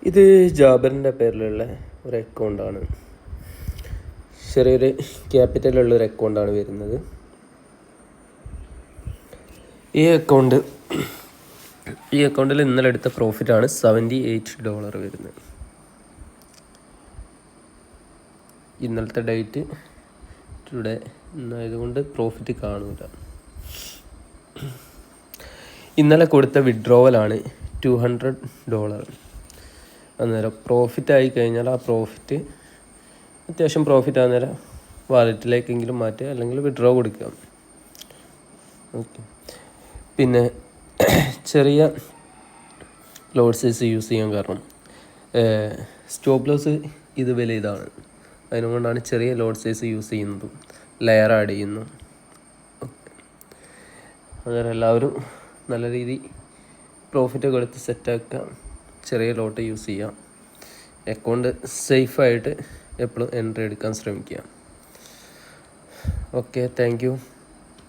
ഇത് ജാബറിൻ്റെ പേരിലുള്ള ഒരു അക്കൗണ്ടാണ്. ചെറിയൊരു ക്യാപിറ്റലുള്ളൊരു അക്കൗണ്ടാണ് വരുന്നത്. ഈ അക്കൗണ്ടിൽ ഇന്നലെ എടുത്ത പ്രോഫിറ്റാണ് $78 വരുന്നത്. ഇന്നലത്തെ ഡേറ്റ് ടുഡേ എന്നായതുകൊണ്ട് പ്രോഫിറ്റ് കാണൂല. ഇന്നലെ കൊടുത്ത വിഡ്രോവലാണ് $200. അന്നേരം പ്രോഫിറ്റ് ആയി കഴിഞ്ഞാൽ ആ പ്രോഫിറ്റ് അത്യാവശ്യം പ്രോഫിറ്റ് ആകുന്നേരം വാലറ്റിലേക്കെങ്കിലും മാറ്റുക, അല്ലെങ്കിൽ വിഡ്രോ കൊടുക്കുക. ഓക്കെ. പിന്നെ ചെറിയ ലോഡ് സൈസ് യൂസ് ചെയ്യാൻ കാരണം സ്റ്റോപ്പ് ലോസ് ഇത് വില ഇതാണ്. അതിനുകൊണ്ടാണ് ചെറിയ ലോഡ് സൈസ് യൂസ് ചെയ്യുന്നതും ലെയർ ആഡ് ചെയ്യുന്നു. അങ്ങനെ എല്ലാവരും നല്ല രീതി പ്രോഫിറ്റൊക്കെ എടുത്ത് സെറ്റാക്കുക, ചെറിയ ലോട്ട് യൂസ് ചെയ്യാം. അക്കൗണ്ട് സേഫായിട്ട് എപ്പോഴും എൻട്രി എടുക്കാൻ ശ്രമിക്കുക. Okay, thank you.